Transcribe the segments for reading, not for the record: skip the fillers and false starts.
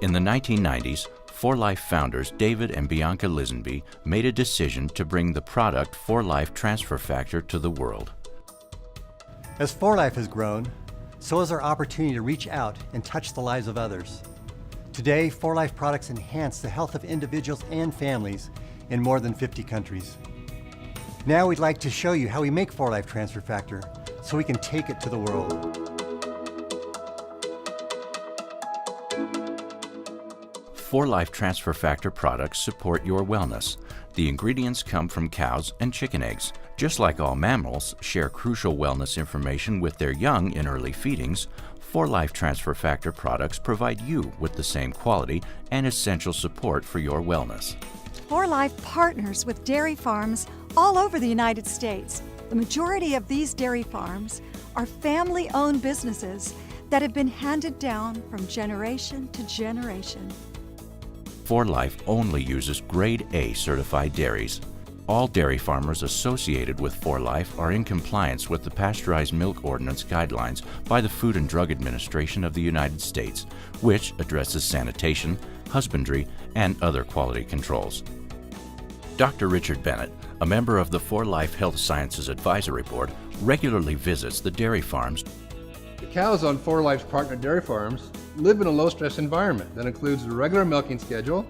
In the 1990s, 4Life founders David and Bianca Lisenby made a decision to bring the product 4Life Transfer Factor to the world. As 4Life has grown, so has our opportunity to reach out and touch the lives of others. Today, 4Life products enhance the health of individuals and families in more than 50 countries. Now we'd like to show you how we make 4Life Transfer Factor so we can take it to the world. 4Life Transfer Factor products support your wellness. The ingredients come from cows and chicken eggs. Just like all mammals share crucial wellness information with their young in early feedings, 4Life Transfer Factor products provide you with the same quality and essential support for your wellness. 4Life partners with dairy farms all over the United States. The majority of these dairy farms are family-owned businesses that have been handed down from generation to generation. 4Life only uses Grade A certified dairies. All dairy farmers associated with 4Life are in compliance with the Pasteurized Milk Ordinance guidelines by the Food and Drug Administration of the United States, which addresses sanitation, husbandry, and other quality controls. Dr. Richard Bennett, a member of the 4Life Health Sciences Advisory Board, regularly visits the dairy farms. The cows on 4Life's partner dairy farms live in a low-stress environment that includes a regular milking schedule,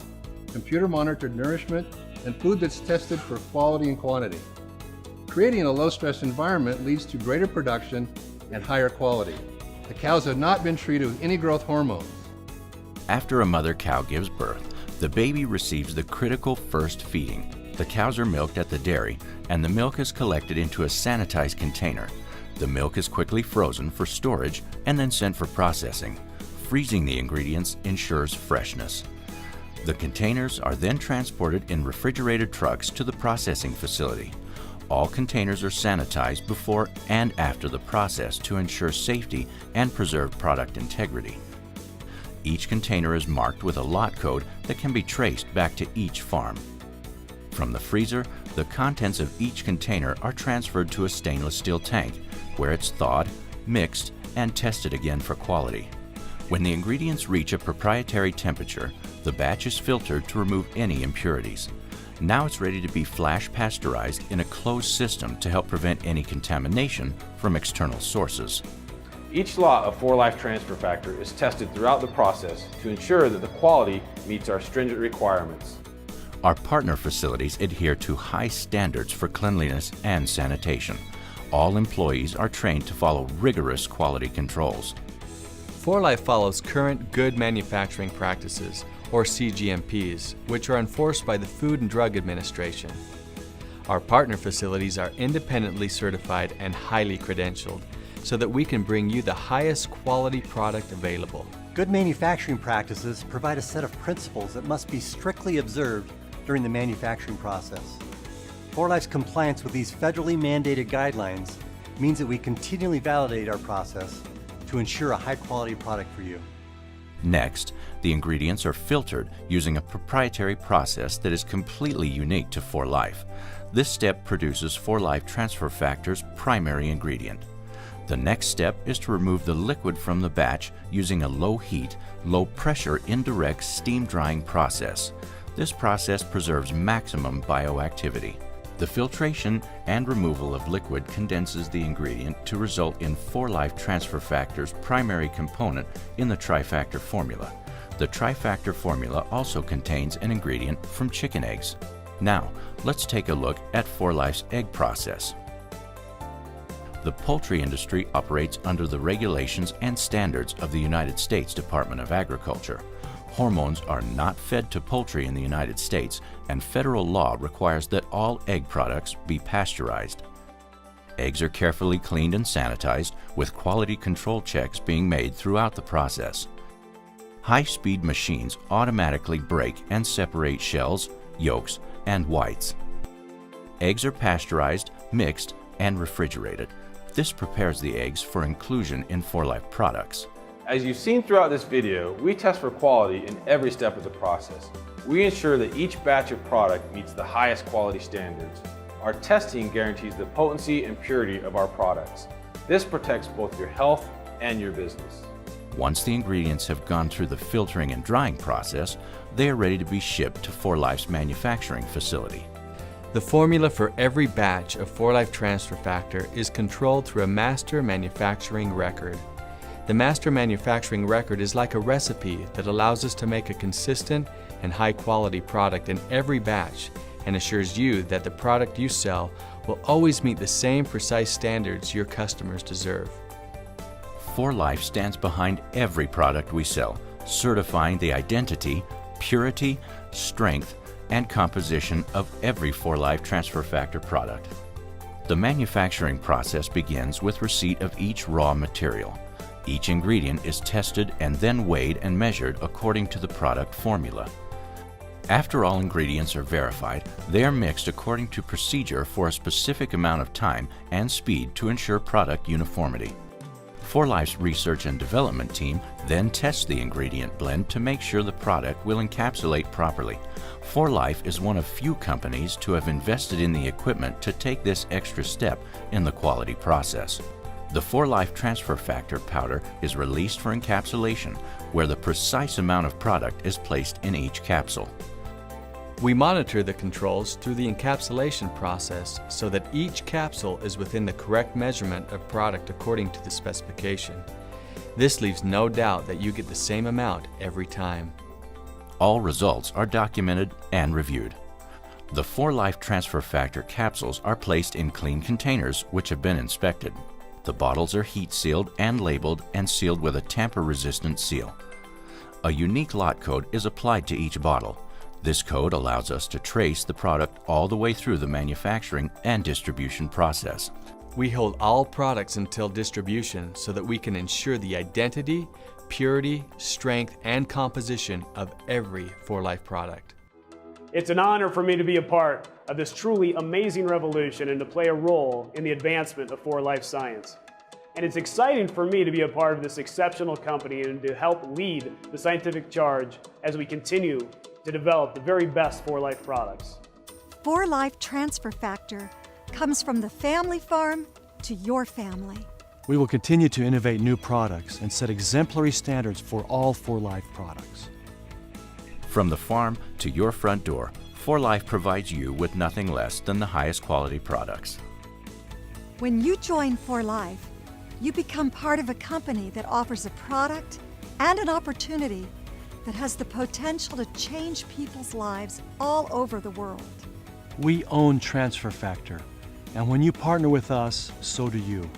computer-monitored nourishment, and food that's tested for quality and quantity. Creating a low-stress environment leads to greater production and higher quality. The cows have not been treated with any growth hormones. After a mother cow gives birth, the baby receives the critical first feeding. The cows are milked at the dairy, and the milk is collected into a sanitized container. The milk is quickly frozen for storage and then sent for processing. Freezing the ingredients ensures freshness. The containers are then transported in refrigerated trucks to the processing facility. All containers are sanitized before and after the process to ensure safety and preserve product integrity. Each container is marked with a lot code that can be traced back to each farm. From the freezer, the contents of each container are transferred to a stainless steel tank, where it's thawed, mixed, and tested again for quality. When the ingredients reach a proprietary temperature, the batch is filtered to remove any impurities. Now it's ready to be flash pasteurized in a closed system to help prevent any contamination from external sources. Each lot of 4Life Transfer Factor is tested throughout the process to ensure that the quality meets our stringent requirements. Our partner facilities adhere to high standards for cleanliness and sanitation. All employees are trained to follow rigorous quality controls. 4Life follows current Good Manufacturing Practices, or CGMPs, which are enforced by the Food and Drug Administration. Our partner facilities are independently certified and highly credentialed, so that we can bring you the highest quality product available. Good manufacturing practices provide a set of principles that must be strictly observed during the manufacturing process. 4Life's compliance with these federally mandated guidelines means that we continually validate our process to ensure a high-quality product for you. Next, the ingredients are filtered using a proprietary process that is completely unique to 4Life. This step produces 4Life Transfer Factor's primary ingredient. The next step is to remove the liquid from the batch using a low-heat, low-pressure indirect steam drying process. This process preserves maximum bioactivity. The filtration and removal of liquid condenses the ingredient to result in 4Life Transfer Factor's primary component in the Trifactor formula. The Trifactor formula also contains an ingredient from chicken eggs. Now, let's take a look at 4Life's egg process. The poultry industry operates under the regulations and standards of the United States Department of Agriculture. Hormones are not fed to poultry in the United States, and federal law requires that all egg products be pasteurized. Eggs are carefully cleaned and sanitized, with quality control checks being made throughout the process. High-speed machines automatically break and separate shells, yolks, and whites. Eggs are pasteurized, mixed, and refrigerated. This prepares the eggs for inclusion in 4Life products. As you've seen throughout this video, we test for quality in every step of the process. We ensure that each batch of product meets the highest quality standards. Our testing guarantees the potency and purity of our products. This protects both your health and your business. Once the ingredients have gone through the filtering and drying process, they are ready to be shipped to 4Life's manufacturing facility. The formula for every batch of 4Life Transfer Factor is controlled through a master manufacturing record. The master manufacturing record is like a recipe that allows us to make a consistent and high-quality product in every batch and assures you that the product you sell will always meet the same precise standards your customers deserve. 4Life stands behind every product we sell, certifying the identity, purity, strength, and composition of every 4Life Transfer Factor product. The manufacturing process begins with receipt of each raw material. Each ingredient is tested and then weighed and measured according to the product formula. After all ingredients are verified, they are mixed according to procedure for a specific amount of time and speed to ensure product uniformity. 4Life's research and development team then tests the ingredient blend to make sure the product will encapsulate properly. 4Life is one of few companies to have invested in the equipment to take this extra step in the quality process. The 4Life Transfer Factor powder is released for encapsulation, where the precise amount of product is placed in each capsule. We monitor the controls through the encapsulation process so that each capsule is within the correct measurement of product according to the specification. This leaves no doubt that you get the same amount every time. All results are documented and reviewed. The 4Life Transfer Factor capsules are placed in clean containers which have been inspected. The bottles are heat sealed and labeled and sealed with a tamper-resistant seal. A unique lot code is applied to each bottle. This code allows us to trace the product all the way through the manufacturing and distribution process. We hold all products until distribution so that we can ensure the identity, purity, strength, and composition of every 4Life product. It's an honor for me to be a part of this truly amazing revolution and to play a role in the advancement of 4Life science. And it's exciting for me to be a part of this exceptional company and to help lead the scientific charge as we continue to develop the very best 4Life products. 4Life Transfer Factor comes from the family farm to your family. We will continue to innovate new products and set exemplary standards for all 4Life products. From the farm to your front door, 4Life provides you with nothing less than the highest quality products. When you join 4Life, you become part of a company that offers a product and an opportunity that has the potential to change people's lives all over the world. We own Transfer Factor, and when you partner with us, so do you.